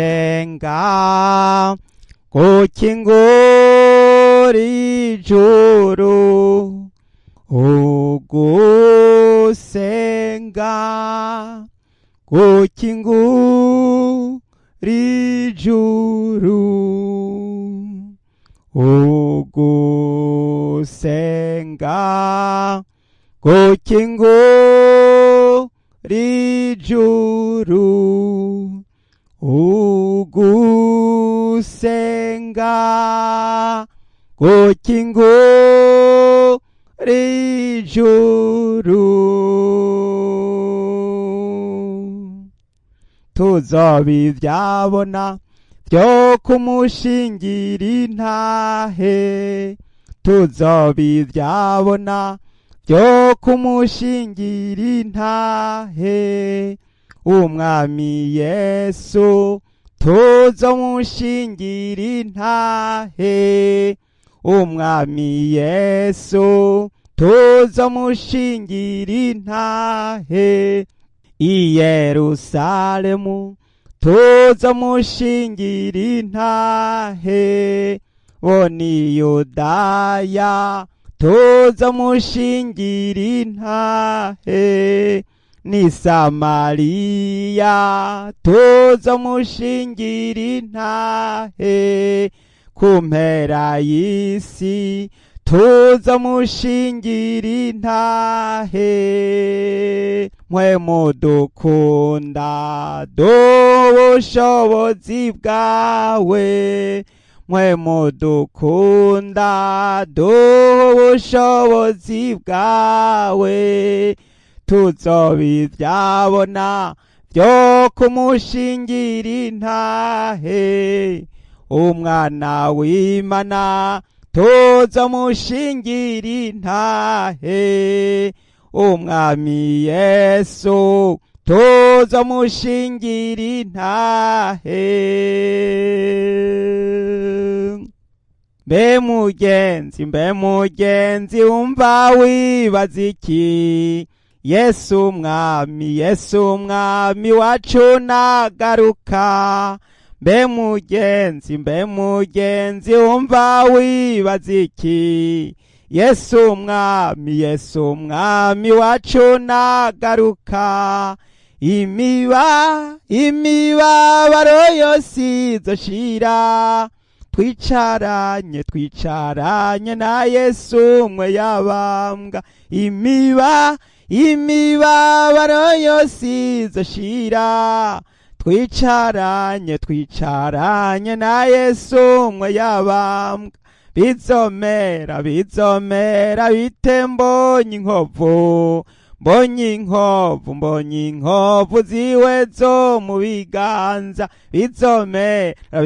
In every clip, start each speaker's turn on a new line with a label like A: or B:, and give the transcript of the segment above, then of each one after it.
A: ugusenga gukingura ijuru, ugusenga gukingura ijuru, ugusenga gukingura ijuru, ugusenga gukingura ijuru. tuzobivyabona vyo kumushingira intahe, tuzobivyabona vyo kumushingira intahe, umwami Yesu tuzomushingira intahe, umwami Yesu tuzomushingira intahe, i Yerusalemu tuzomushingira intahe, boni Yudaya tuzomushingira intahe, ni Samariya tuzomushingira intahe, kumpera y'isi tuzomushingira intahe, mwe mudukunda dubushobozi bwawe, mwe mudukunda dubushobozi bwawe, tuzobivyabona vyo kumushingira intahe, umwana w'Imana tuzomushingira intahe, umwami Yesu tuzomushingira intahe. Mbe mugenzi umva wibaza iki, Yesu mwami wacu nagaruka. Mbe mugenzi umva wibaza iki, Yesu mwami wacu nagaruka. imibabaro yose izoshira, twicaranye na Yesu umwe yabambwa. imibabaro yose izoshira, twicaranye na Yesu umwe yabambwa. Bizomera bite mbonye inkovu ziwe zo mu biganza. Bizomera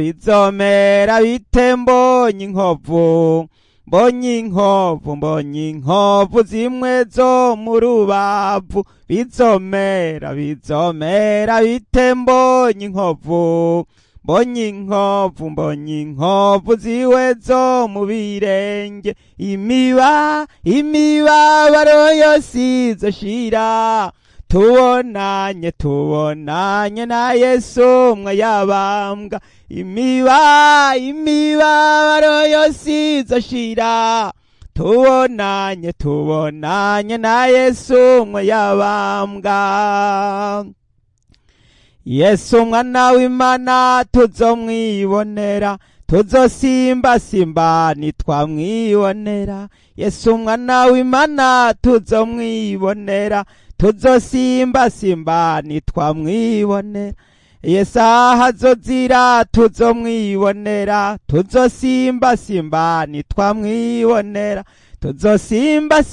A: bite mbonye inkovu zimwe zo mu rubavu. Bizomera bite mbonye inkovu ziwe zo mu birenge. imibabaro yose izoshira, tubonanye na Yesu umwe yabambwa. imibabaro yose izoshira, tubonanye na Yesu umwe yabambwa. Yesu umwana w'Imana tuzomwibonera, tuzosimba nitwamwibonera. Yesu umwana w'Imana tuzomwibonera, tuzosimba nitwamwibonera. Yesaha azozira tuzomwibonera, tuzosimba nitwamwibonera. Tuzosimba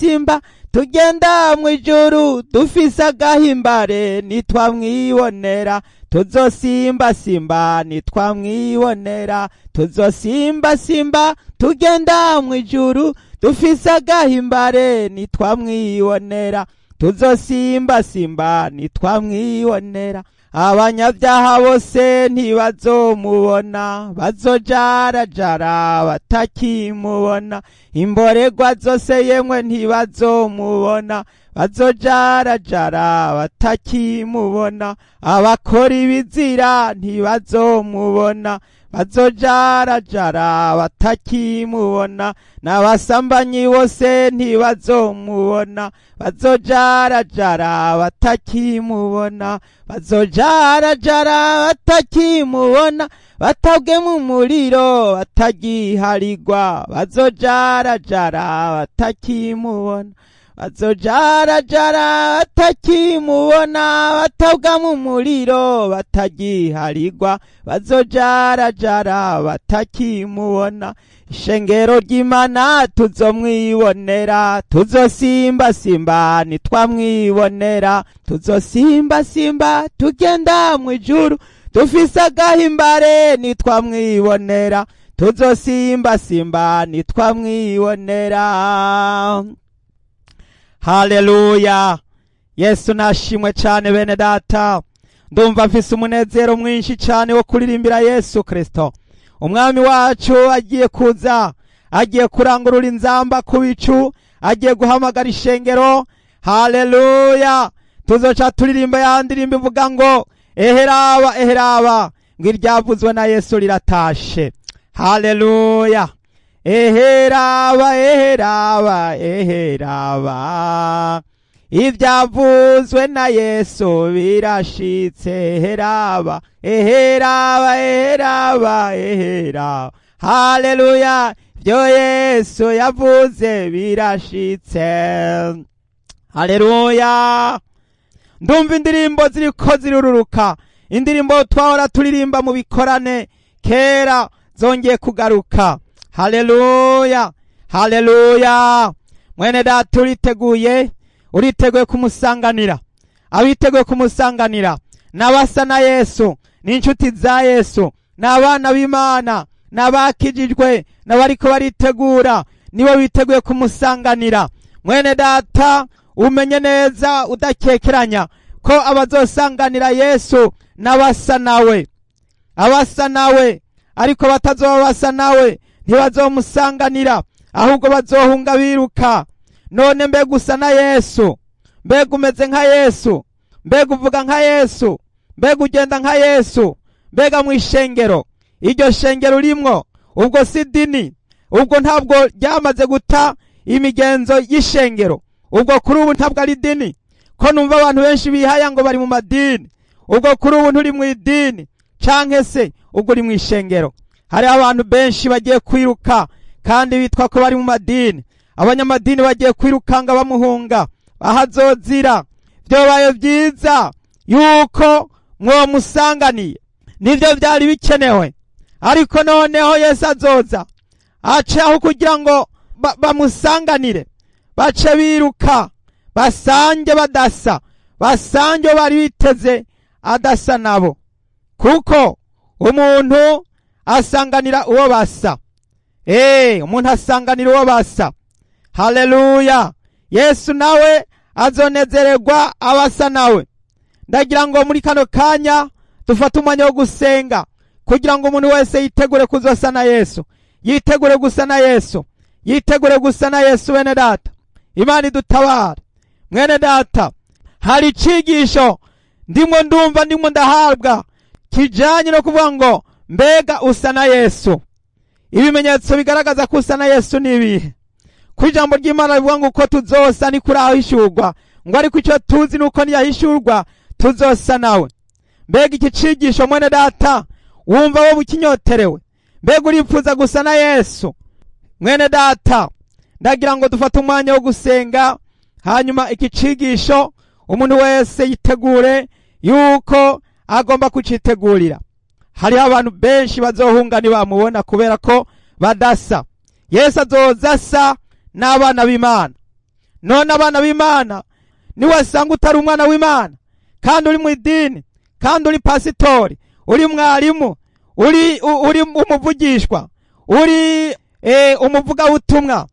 A: tugenda mwijuru dufise agahimbare nitwamwibonera. Tuzosimba nitwamwibonera. Tuzosimba tugenda mwijuru dufise agahimbare nitwamwibonera. Tuzosimba nitwamwibonera. Abanyabyaha bose ntibazomubona, bazojarajara batakimubona. Imborerwa zose yemwe ntibazomubona, bazojarajara batakimubona, abakora ibizira ntibazomubona, bazojarajara batakimubona, n'abasambanyi bose ntibazomubona, bazojarajara batakimubona, bazojarajara batakimubona, batabwe mu muriro batagiharirwa, bazojarajara batakimubona, bazojarajara batakimubona, batabwa mu muriro batagiharirwa, bazojarajara batakimubona. Ishengero ry'Imana tuzomwibonera, tuzosimbasimba nitwamwibonera, tuzosimbasimba tugenda mw'ijuru, dufise agahimbare nitwamwibonera, tuzosimbasimba nitwamwibonera. Haleluya! Yesu nashimwe cane bene data. Ndumva mfise umunezero mwinshi cane wo kuririmbira Yesu Kristo. Umwami wacu agiye kuza, agiye kurangurura inzamba ku bicu, agiye guhamagara ishengero. Haleluya! Tuzoca turirimba ya ndirimbo ivuga ngo eheraba eheraba, ngo iryavuzwe na Yesu riratashe. Haleluya! Eheraba eheraba eheraba, ivyavuzwe na Yesu birashitse. Eheraba eheraba eheraba eheraba, haleluya, ivyo Yesu yavuze birashitse. Haleluya! Ndumva indirimbo ziriko zirururuka, indirimbo twahora turirimba mu bikorane kera zongeye kugaruka. Haleluya! Haleluya! Mwene data uriteguye kumusanganira. Abiteguye kumusanganira n'abasa na Yesu, n'inshuti za Yesu, n'abana b'Imana, n'abakijijwe, n'abariko baritegura, nibo biteguye kumusanganira. Mwene data umenye neza udakekeranya ko abazosanganira Yesu n'abasa nawe. Abasa nawe ariko batazoba basa nawe ntibazomusanganira, ahubwo bazohunga biruka. None mbega usa na Yesu, mbega umeze nka Yesu, mbega uvuga nka Yesu, mbega ugenda nka Yesu, mbega mw'ishengero, iryo shengero urimwo ubwo si dini, ubwo ntabwo ryamaze guta imigenzo y'ishengero, ubwo kuri ubu ntabwo ari dini. Ko numva abantu benshi bihaya ngo bari mu madini, ubwo kuri ubu nturi mu idini canke se ubwo uri mw'ishengero. Hari abantu benshi bagiye kwiruka kandi bitwa ko bari mu madini. Abanyamadini bagiye kwirukanga bamuhunga ahazozira. Vyobaye vyiza yuko mwomusanganiye, nivyo vyari bikenewe, ariko noneho Yesu azoza ace aho kugira ngo bamusanganire, bace biruka basange badasa, basange bari biteze adasa nabo, kuko umuntu asanganira uwo basa. Umuntu asanganira uwo basa. Haleluya! Yesu nawe azonezererwa abasa nawe. Ndagira ngo muri kano kanya dufate umwanya wo gusenga kugira ngo umuntu wese yitegure kuzosa na Yesu, yitegure gusa na Yesu, yitegure gusa na Yesu. Bene data, Imana idutabare. Mwene data, hari icigisho ndimo ndahabwa kijanye no kuvuga ngo mbega usa na Yesu. Ibimenyetso bigaragaza ko usa na Yesu ni ibihe? Kwijambo ry'Imana rivuga ngo uko tuzosa ni kuri ahishurwa, ngo ariko icyo tuzi nuko niyahishurwa tuzosa nawe. Mbega iki cigisho mwene data wumva wo bukinyoterewe? Mbega uripfuza gusa na Yesu? Mwene data, ndagira ngo dufate umwanya wo gusenga, hanyuma iki cigisho umuntu wese yitegure yuko agomba kucitegurira. Hariho abantu benshi bazohunga nibamubona kubera ko badasa. Yesu azoza asa n'abana b'Imana. None abana b'Imana niwasanga utari umwana w'Imana kandi uri mu idini, kandi uri pasitori, uri mwarimu, uri umuvugishwa, uri umuvugabutumwa,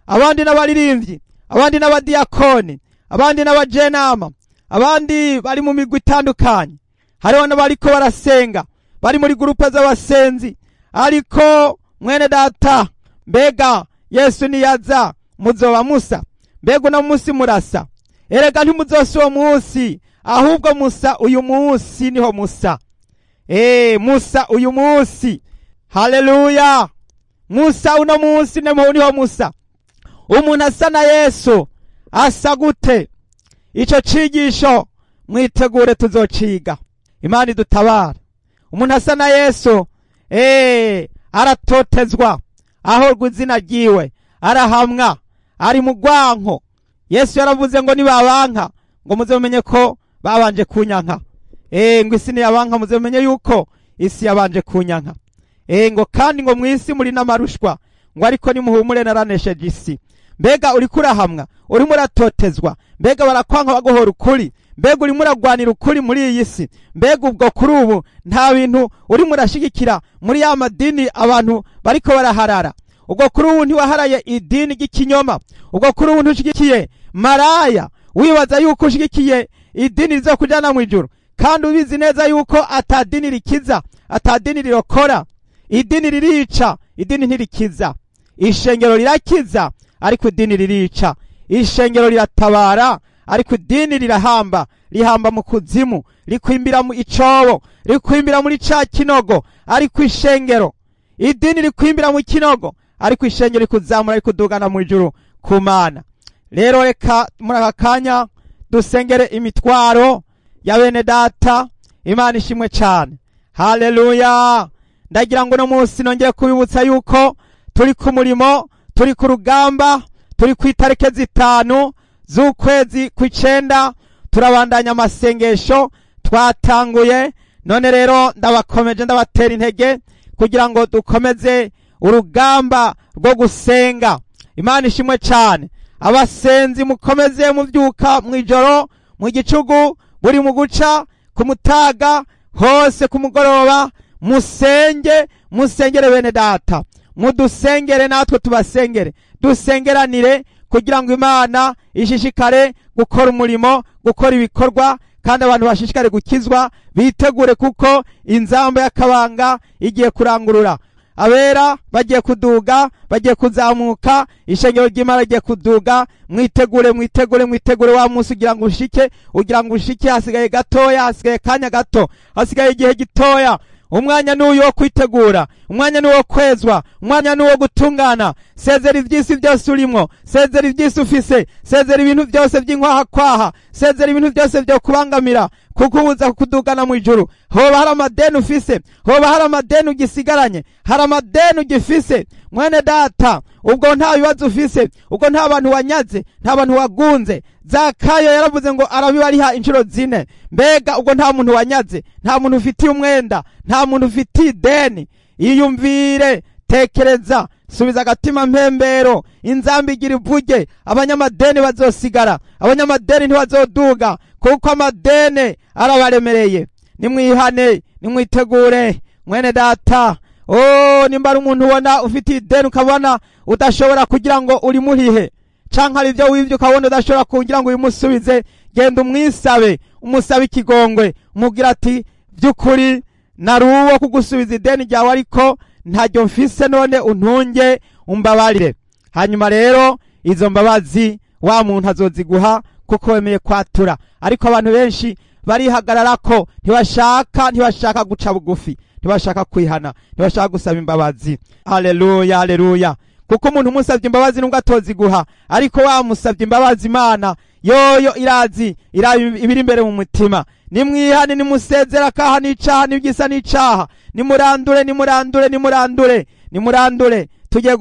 A: abandi n'abaririmbyi, abandi n'abadiyakoni, abandi n'abajenama, abandi bari mu migwi itandukanye, hariho n'abariko barasenga, bari muri gurupe z'abasenzi. Ariko mwene data, mbega Yesu niyaza muzoba musa? Mbega uno musi murasa? erega ntimuzosa uwo munsi, ahubwo musa uyu munsi, niho musa. Musa uyu munsi. Haleluya. Musa uno munsi niho musa. Umuntu asa na Yesu asa gute? Ico cigisho mwitegure tuzociga. Imana idutabara. Umuntu asa na Yesu aratotezwa, ahorwa izina ryiwe, arahamwa, ari mu gwanko. Yesu yaravuze ngo nibabanka ngo muzemenye ko babanje kunyanka. Ngo isi niyabanka muzemenye yuko isi yabanje kunyanka. Ngo kandi ngo mwisi muri n'amarushwa, ngo ariko nimuhumure naranesheje isi. Mbega uri kurahamwa, uri muratotezwa, mbega barakwanka bagohora ukuri, mbega uri muragwanira ukuri muri iyi si, mbega ubwo kuri ubu nta bintu uri murashigikira muri ya madini abantu bariko baraharara. Ubwo kuri ubu ntiwaharaye idini ry'ikinyoma, ubwo kuri ubu ntushigikiye maraya, wibaza yuko ushigikiye idini rizokujana mu ijuru, kandi ubizi neza yuko atadini rikiza, atadini rirokora. Idini ririca, idini ntirikiza. Ishengero rirakiza, ariko idini ririca. Ishengero riratabara, ariko idini rirahamba, rihamba mu kuzimu, rikwimbira mu icobo, rikwimbira muri ca kinogo. Ariko ishengero, idini rikwimbira mu kinogo, ariko ishengero rikuzamura, rikudugana mu ijuru ku Mana. Rero reka muri aka kanya dusengere imitwaro ya bene data. Imana ishimwe cyane. Haleluya. Ndagira ngo no munsi nongeye kubibutsa yuko turi ku murimo, turi ku rugamba, turi ku itariki 5 z'ukwezi kw'icenda, turabandanya amasengesho twatanguye. None rero ndabakomeje, ndabatera intege kugira ngo dukomeze urugamba rwo gusenga. Imana ishimwe cyane. Abasenzi mukomeze muvyuka mwijoro, mu gicugu, buri mu guca, ku mutaga, hose ku mugoroba, musengere bene data, mudusengere natwe tubasengere, dusengeranire kugira ngo Imana ishishikare gukora umurimo, gukora ibikorwa, kandi abantu bashishikare gukizwa, bitegure kuko inzamba y'akabanga igiye kurangurura. Abera bagiye kuduga, bagiye kuzamuka, ishengero ry'Imana rigiye kuduga. Mwitegure wa munsi ugira ngo ushike, hasigaye gatoya, hasigaye kanya gato, hasigaye igihe gitoya. Umwanya n'uwo wo kwitegura, umwanya n'uwo kwezwa, umwanya n'uwo gutungana. Sezera ivyisi byose urimo, sezera ivyisi ufise, sezera ibintu byose by'inkwaha, sezera ibintu byose byo kubangamira kukubuza kudugana mu ijuru. Hoba hari amadeni ufise, hoba hari amadeni ugisigaranye, hari amadeni ugifise, mwene data, ubwo nta bibazo ufise, ubwo nta bantu wanyaze, nta bantu wagunze. Zakayo yaravuze ngo arabibariha inshuro 4. Mbega ubwo nta muntu wanyaze, nta muntu ufitiye umwenda, nta muntu ufitiye ideni. Iyumvire, tekereza, subiza agatima mpembero, inzambi igira ivuge. Abanyamadeni bazosigara, abanyamadeni ntibazoduga, kuko amadeni arabaremereye. Nimwihane, nimwitegure mwene data. Nimba ari umuntu ubona ufitiye ideni ukabona udashobora kugira ngo urimuhihe, canka ari byo wivyo ukabona udashobora kugira ngo uyimusubize, genda umwisabe, umusabe ikigongwe, umubwira ati by'ukuri naruwo kugusubiza ideni ryawe, ariko ntajyo mfise, none untunge umbabarire. Hanyuma rero izo mbabazi wa muntu azoziguha kuko wemeye kwatura. Ariko abantu benshi barihagararako, ntibashaka guca bugufi, ntibashaka kwihana, ntibashaka gusaba imbabazi. Haleluya, haleluya. Kuko umuntu umusabye imbabazi nubwo atoziguha, ariko wamusabye imbabazi Imana yoyo irazi ibiri imbere mu mutima. Nimwihane, nimusezera kaha n'icaha n'ibigisa n'icaha, nimurandure. Tugiye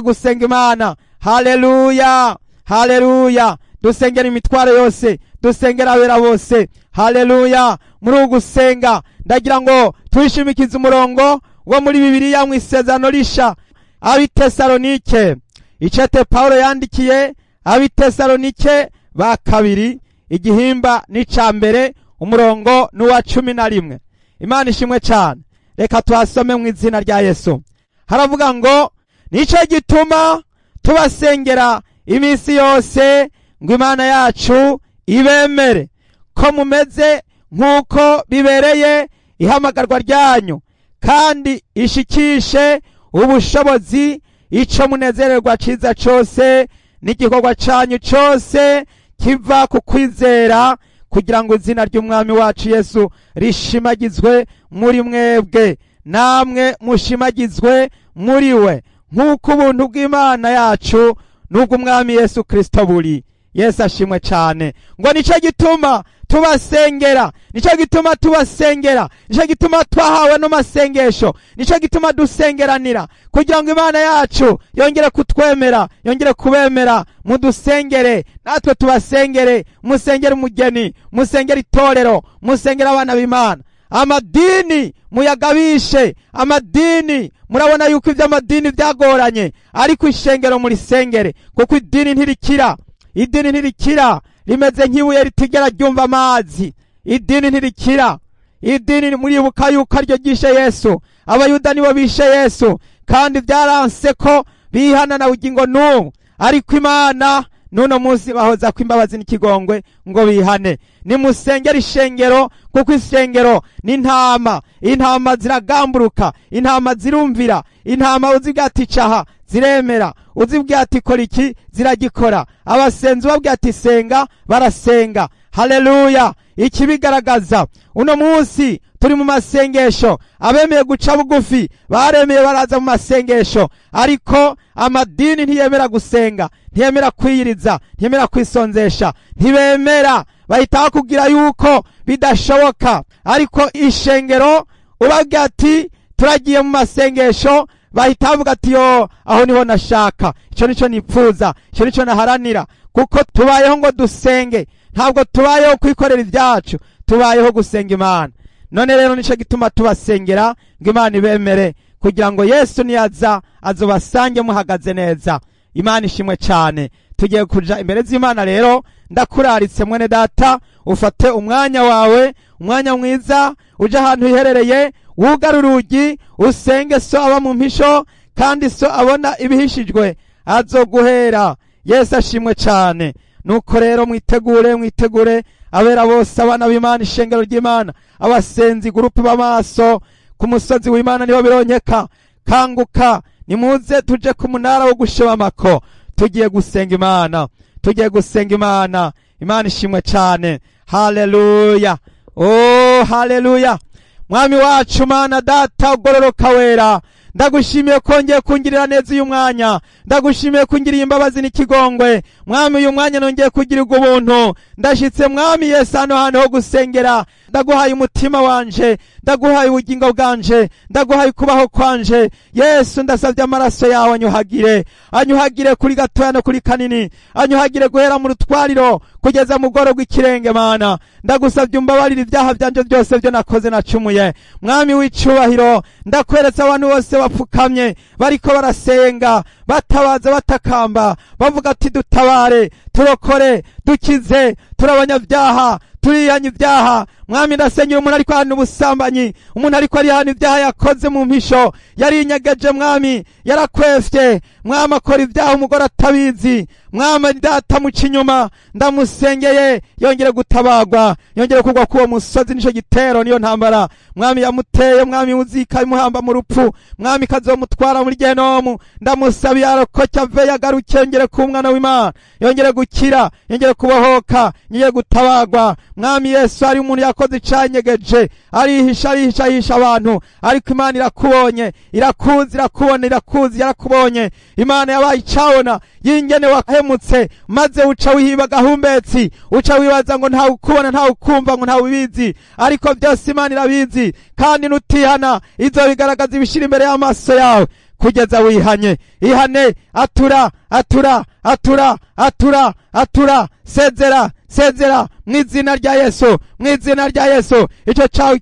A: gusenga Imana. Haleluya, haleluya. Dusengera imitwaro yose, dusengera abera bose. Haleluya. Muri ugusenga ndagira ngo twishimikize umurongo wo muri Bibiliya mu isezerano risha, Abitesalonike, icete Paulo yandikiye Abitesalonike ba kabiri, igihimba n'icambere, umurongo n'uwa 11. Imana ishimwe cyane. Reka tuhasome mu izina rya Yesu. Haravuga ngo nico gituma tubasengera iminsi yose, ngo Imana yacu ibemere ko mumeze nk'uko bibereye ihamagarwa ryanyu, kandi ishikishe ubushobozi ico munezererwa ciza cose n'igikorwa canyu cose kiva ku kwizera, kugira ngo izina ry'umwami wacu Yesu rishimagizwe muri mwebwe, namwe mushimagizwe muri we, nk'uko ubuntu bw'Imana yacu n'ubw'umwami Yesu Kristo buri. Yesu ashimwe cyane. Ngo nico gituma tubasengera, nico gituma tubasengera, nico gituma twahawe no masengesho, nico gituma dusengeranira, kugira ngo Imana yacu yongere kutwemera, yongere kubemera. Mudusengere natwe tubasengere, musengere umugeni, musengere itorero, musengere abana b'Imana. Amadini muyagabishe, amadini murabona yuko iby'amadini byagoranye, ariko ishengero muri sengere, kuko idini ntirikira. Idini ntirikira, rimeze nk'ibuye ritigera ryumva amazi. Idini ntirikira. Idini muribuka yuko aryo gishe Yesu, abayuda nibo bishe Yesu, kandi byaranse ko bihana na bugingo n'ubu, ariko Imana nuno munsi bahoza ko imbabazi n'ikigongwe ngo bihane. Nimusengera ishengero, kuko ishengero ni intama. Intama ziragamburuka, intama zirumvira, intama uzibwira ati caha ziremera, uzibwira ati kora iki ziragikora, abasenzi babwira ati senga barasenga. Haleluya. Ikibigaragaza uno munsi turi mu masengesho, abemeye guca bugufi baremeye baraza mu masengesho, ariko amadini ntiyemera gusenga, ntiyemera kwiyiriza, ntiyemera kwisonzesha, ntibemera, bahita kugira yuko bidashoboka. Ariko ishengero ubabwira ati turagiye mu masengesho, bahita bavuga ati yo aho niho nashaka, icyo nico nipfuza, icyo nico naharanira, kuko tubayeho ngo dusenge, ntabwo tubayeho kwikorera ibyacu, tubayeho gusenga Imana. None rero nico gituma tubasengera ngo Imana ibemere, kugira ngo Yesu niyaza azobasange muhagaze neza. Imana ishimwe cyane. Tugiye kuja imbere z'Imana rero, ndakuraritse mwene data, ufate umwanya wawe, umwanya mwiza, uje ahantu hiherereye, wugara urugi, usenge so aba mu mpisho, kandi so abona ibihishijwe azoguhera. Yesu ashimwe cyane. Nuko rero mwitegure abera bose, abana b'Imana, ishengero ry'Imana, abasenzi, gurupe b'amaso ku musozi w'Imana niho bironkeka. Kanguka, nimuze tuje ku munara wo gushobamako, tugiye gusenga Imana, tugiye gusenga Imana. Imana ishimwe cyane. Haleluya. Oh haleluya. Mwami wacu Mana data ugororoka wera, ndagushimiye kongeye kungirira neza uyu mwanya, ndagushimiye kungirira imbabazi n'ikigongwe. Mwami uyu mwanya nongeye kugirirwa ubuntu, ndashitse Mwami Yesu hano hantu ho gusengera. Ndaguhaye umutima wanje, ndaguhaye ubugingo bwanje, ndaguhaye kubaho kwanje. Yesu ndasavye amaraso yawe anyuhagire kuri gatoya no kuri kanini, anyuhagire guhera mu rutwariro kugeza mu goro rw'ikirenge. Mana ndagusavye umbabarire ibyaha byanje byose byo nakoze nacumuye. Mwami w'icubahiro, ndakweretse abantu bose bapfukamye bariko barasenga, batabaza batakamba, bavuga ati dutabare, turokore, dukize, turabanyabyaha, turiyanye ibyaha. Mwami ndasengera umuntu ariko hano ubusambanyi, umuntu ariko ari hano ibyaha yakoze mu mpisho, yarinyegeje Mwami, yarakwefye Mwami, akora ibyaha umugore atabizi. Mwami data muca inyuma, ndamusengeye yongere gutabagwa, yongere kugwa kuwo musozi. Nico gitero, niyo ntambara Mwami yamuteye. Mwami uzika imuhamba mu rupfu, Mwami kazomutwara muri Gehinomu. Ndamusabiye arokoke ave yagaruke, yongere ku mwana w'Imana, yongere gukira, yongere kubohoka, yongere gutabagwa. Mwami Yesu, ari umuntu yakoze icanyegeje, arihisha abantu, ariko Imana irakubonye, irakuzi, irakubona, irakuzi, yarakubonye. Imana yabaye icabona yingene wahemutse, maze uca wihiba gahumbetsi, uca wibaza ngo ntawe ukubona, ntawe ukumva, ngo ntawe ubizi, ariko byose Imana irabizi, kandi nutihana izobigaragaza ibishira imbere y'amaso yawe kugeza wihanye. Ihane, atura, sezera mw'izina rya Yesu, mw'izina rya Yesu. Ico cawe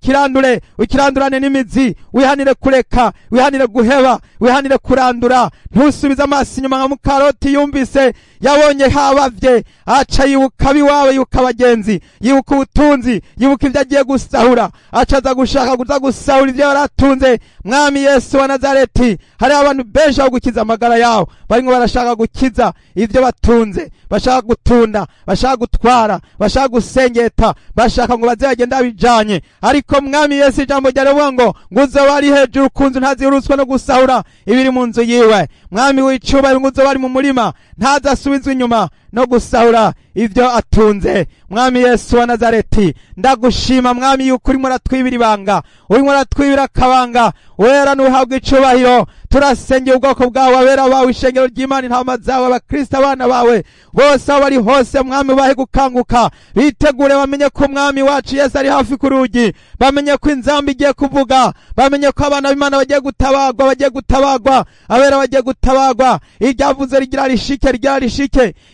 A: ukirandurane n'imizi, wihanire kureka, wihanire guheba, wihanire kurandura. Ntusubize amaso inyuma nka Mukaroti yumvise yabonye habavye, aca yibuka biwawe, yibuka abagenzi, yibuka ubutunzi, yibuka ivyo agiye gusahura, aca aza gushaka kuza gusahura ivyo yaratunze. Mwami Yesu wa Nazareti, hari abantu benshi aho gukiza amagara yawo, barimwo barashaka gukiza ivyo batunze, bashaka gutunda, bashaka gutwara, bashaka gusengeta, bashaka ngo baze bagenda bijanye. Ariko mwami Yesu ijambo ryaravuga ngo uzoba ari hejuru ku nzu ntazirutswa no gusahura ibiri mu nzu yiwe. Mwami w'icubahiro ngo uzoba ari mu murima ntazasubizwa inyuma no gusahura ivyo atunze. Mwami Yesu wa Nazareti, ndagushima mwami yuko urimo uratwibira ibanga, urimo uratwibira akabanga, wera n'uhabwa icubahiro. Turasengera ubwoko bwawe, abera bawe, ishengero ry'Imana, intama zawe, abakristo, abana bawe bose aho bari hose mwami bahe gukanguka, bitegure bamenye ko umwami wacu Yesu ari hafi ku rugi, bamenye ko inzamba igiye kuvuga, bamenye ko abana b'Imana bagiye gutabagwa, abera bagiye gutabagwa. Iryavuze rigira rishike,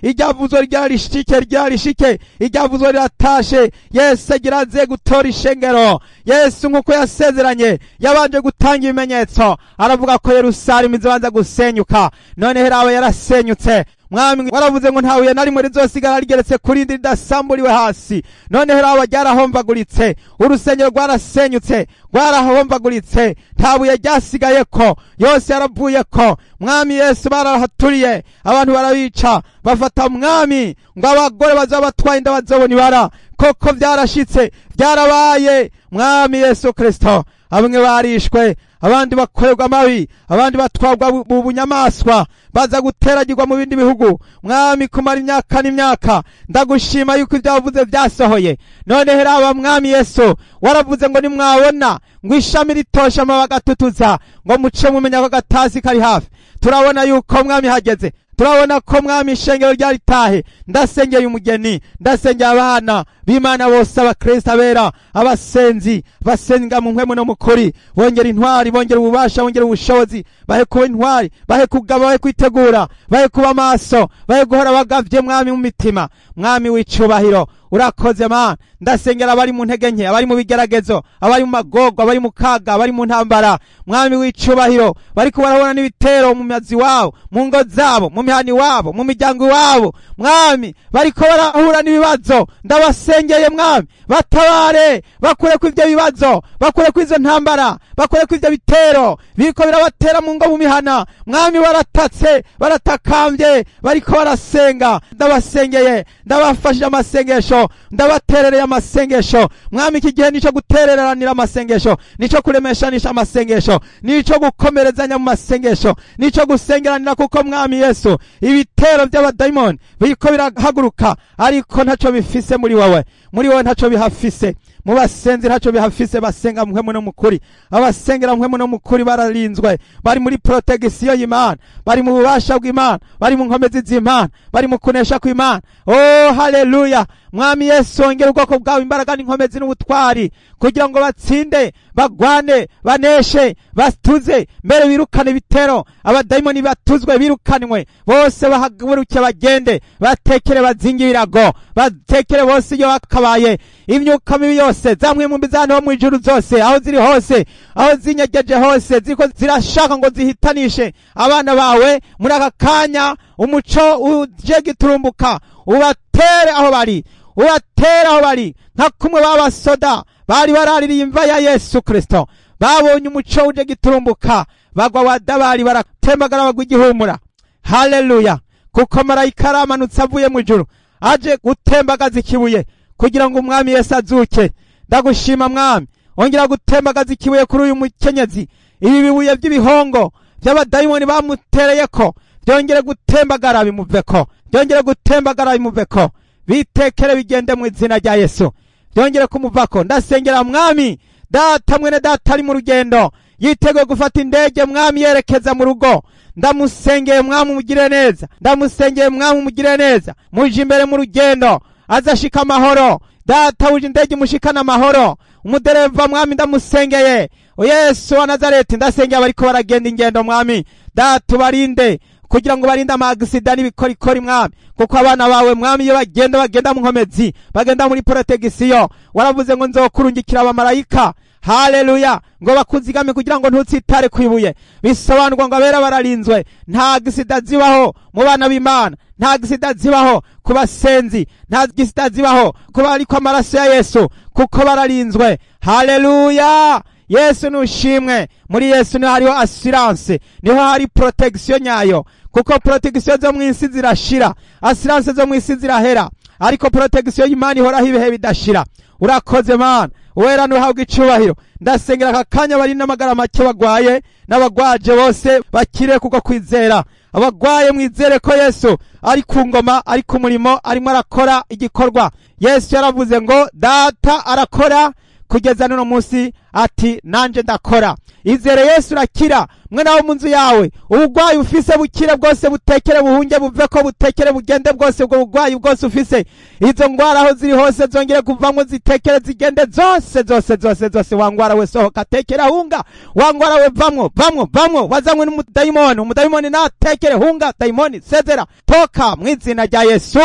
A: iryavuze rigira rishike, iryavuze riratashe. Yesu agira aze gutora ishengero. Yesu nk'uko yasezeranye yabanje gutanga ibimenyetso, aravuga ko Yerusalemu izobanza gusenyuka. None herawe yarasenyutse. Mwami waravuze ngo ntawe narimo rizosigara rigeretse kuri ndi ridasamburiwe hasi. None herawe ryarahombaguritse, urusengero rwarasenyutse, rwarahombaguritse, ntabuye ryasigayeko, yose yaravuyeko. Mwami Yesu barahaturiye, abantu barabica, bafata mwami ngo abagore bazabatwaye inda bazobona ibara. Koko byarashitse, byarabaye. Mwami Yesu Kristo, bamwe barishwe, abandi bakorerwa amabi, abandi batwarwa mu bunyamaswa, baza guteragirwa mu bindi bihugu. Mwami kumara imyaka n'imyaka, ndagushima yuko ibyavuze byasohoye. None heraba mwami Yesu, waravuze ngo nimwabona ngo ishami ritosha amababi agatutuza, ngo muce mumenya ko gatasi kari hafi. Turabona yuko mwami hageze, turabona ko mwami ishengero ryaritahe. Ndasengeye umugeni, ndasengeye abana b'Imana bose, abakristo, abera, abasenzi, basenga mu mpwemu no mukuri. Bongera intwari, bongera ububasha, bongera ubushobozi, bahe kuba intwari, bahe kugaba, bahe kwitegura, bahe kuba maso, bahe guhora bagavye mwami mu mitima. Mwami w'icubahiro, urakoze Mana. Ndasengera abari mu ntege nke, abari mu bigeragezo, abari mu magorwa, abari mu kaga, abari mu ntambara. Mwami w'icubahiro, bariko barabona n'ibitero mu mazi wabo, mu ngo zabo, mu mihani wabo, mu miryango wabo. Mwami bariko barahura n'ibibazo, ndabasengeye mwami, batabare, bakure ku ivyo bibazo, bakure ku izo ntambara, bakure ku ivyo bitero biriko birabatera mu ngo, mu mihana. Mwami baratatse, baratakambye, bariko barasenga. Ndabasengeye, ndabafashije amasengesho, ndabaterereye amasengesho. Mwami iki gihe nico gutereranira amasengesho, nico kuremeshanisha amasengesho, nico gukomerezanya mu masengesho, nico gusengeranira. Kuko mwami Yesu ibitero by'abadayimoni biriko birahaguruka, ariko ntaco bifise muri wowe, muri wowe ntaco bihafise. Mu basenzi ntaco bihafise, basenga mpwemu no mukuri. Abasengera mpwemu no mukuri bararinzwe, bari muri protection y'Imana, bari mu bubasha bw'Imana, bari mu nkomezi z'Imana, bari mu kunesha kw'Imana. Oh haleluya. Mwami Yesu ongera ubwoko bwawe imbaraga n'inkomezi n'ubutwari, kugira ngo batsinde, bagwane, baneshe, batuze, mbere birukane bitero. Abadayimoni batuzwe, birukanwe bose, bahaguruke bagende, batekere, bazinge ibirago, batekere bose iyo bakabaye. Imyuka mibi yose, zamwe mu mbizane ho mu ijuru zose, aho ziri hose, aho zinyegeje hose, ziko zirashaka ngo zihitanishe abana bawe, muri aka kanya umuco uje giturumbuka, ubatere aho bari, ubatere aho bari. Nka kumwe b'abasoda bari baraririye imva ya Yesu Kristo, babonye umuco uje giturumbuka, bagwa wadabari, baratembagara, bagwa igihumura. Haleluya. Kuko marayika aramanutse avuye mu ijuru, aje gutembagaza ikibuye kugira ngo umwami Yesu azuke. Ndagushima mwami, ongera gutembagaza ikibuye kuri uyu mukenyezi. Ibi bibuye by'ibihongo by'abadayimoni bamutereyeko byongere gutembagara bimuveko, byongere gutembagara bimuveko, bitekere bigende mu izina rya Yesu, byongere kumuvako. Ndasengera mwami data, mwene data ari mu rugendo, yiteguye gufata indege mwami yerekeza mu rugo. Ndamusengeye mwami umugire neza, ndamusengeye mwami umugire neza, muje imbere mu rugendo, azashika amahoro. Data uje indege mushikana amahoro. Umudereva mwami ndamusengeye, Yesu wa Nazareti. Ndasengeye bariko baragenda ingendo mwami data ubarinde, kugira ngo barinde amagisida n'ibikorikori mwami. Kuko abana bawe mwami iyo bagenda mu nkomezi, bagenda muri protection, waravuze ngo nzokurungikira abamarayika. Haleluya. Ngo bakuzigame kugira ngo ntutsitare kwibuye. Bisobanurwa ngo abera bararinzwe, nta gisida zibaho mu bana b'Imana, nta gisida zibaho ku basenzi, nta gisida zibaho ku bari kwa amaraso ya Yesu, kuko bararinzwe. Haleluya. Yesu nushimwe. Muri Yesu niho hariho assurance, niho hari protection nyayo. kuko protection zo mw'isi zirashira, assurance zo mw'isi zirahera, ariko protection y'Imana ihoraho ibihe bidashira. Urakoze Mana, wera nuhabwa icubahiro. Ndasengera aka kanya bari n'amagara make bagwaye n'abagwaje bose bakire kuko kwizera. Abagwaye mwizere ko Yesu ari ku ngoma, ari ku murimo, arimo arakora igikorwa. Yesu yaravuze ngo data arakora kugeza n'uno munsi, ati nanje ndakora. Izere Yesu urakira. Mwana wo munzu yawe ubugwayi ufise bukire bwose, butekere buhunge buve ko, butekere bugende bwose, ubwo bugwayi bwose ufise, izo ngwara aho ziri hose zongere kuvamwo, zitekere zigende zose. Wangwara we sohoka, tekera hunga. Wangwara we vamwo wazanywe n'umudayimoni, umudayimoni natekere hunga, dayimoni sezera, toka mw'izina rya Yesu,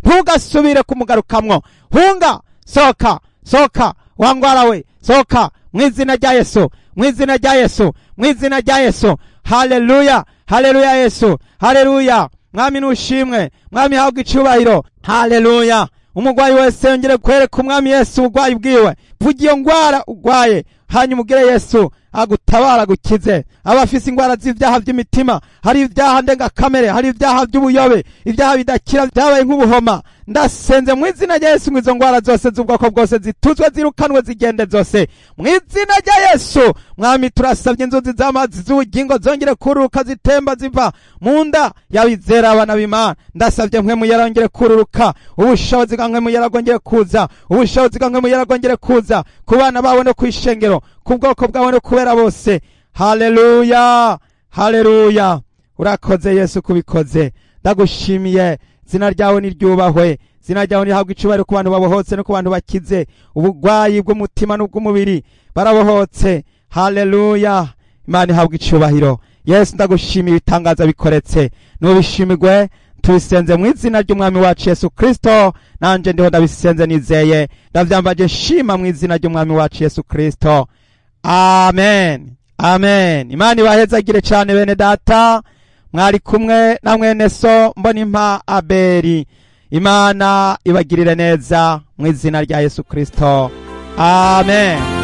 A: ntugasubire kumugarukamwo. Hunga, soka wangwara we, soka mw'izina rya Yesu, mw'izina rya Yesu, mw'izina rya Yesu. Haleluya, haleluya Yesu, haleluya. Mwami nushimwe, mwami habwa icubahiro. Haleluya. Umugwayi wese yongere kwereka umwami Yesu ubugwayi bwiwe, vuga iyo ngwara ugwaye, hanyuma ugire Yesu agutabara gukize. Abafise ingwara z'ivyaha vy'imitima, hari ivyaha ndengakamere, hari ivyaha vy'ubuyobe, ivyaha bidakira vyabaye nk'ubuhoma, ndasenze mw'izina rya Yesu izo ngwara zose z'ubwoko bwose zituzwe, zirukanwe, zigende zose mw'izina rya Yesu. Mwami turasavye inzuzi z'amazi z'ubugingo zongere kururuka, zitemba ziva mu nda y'abizera abana b'Imana. Ndasavye mpwemu yera yongere kururuka, ubushobozi bwa mpwemu yera bwongere kuza, ubushobozi bwa mpwemu yera bwongere kuza ku bana bawe no kw'ishengero, ku bwoko bwawe no kubera bose. Haleluya, haleluya. Urakoze Yesu kubikoze, ndagushimiye. Zina ryawe niryubahwe, zina ryawe nihabwa icubahiro ku bantu babohotse no ku bantu bakize ubugwayi bw'umutima n'ubw'umubiri, barabohotse. Haleluya, Imana ihabwa icubahiro. Yesu ndagushimiye ibitangaza bikoretse, nubishimirwe. Tubisenze mw'izina ry'umwami wacu Yesu Kristo, nanje ndiho ndabisenze nizeye, ndavyambaje shima mw'izina ry'umwami wacu Yesu Kristo. Amen, amen. Imana ibahezagire cane bene data, mwari kumwe na mwene so Mbonimpa Abeli. Imana ibagirire neza mw'izina rya Yesu Kristo. Amen.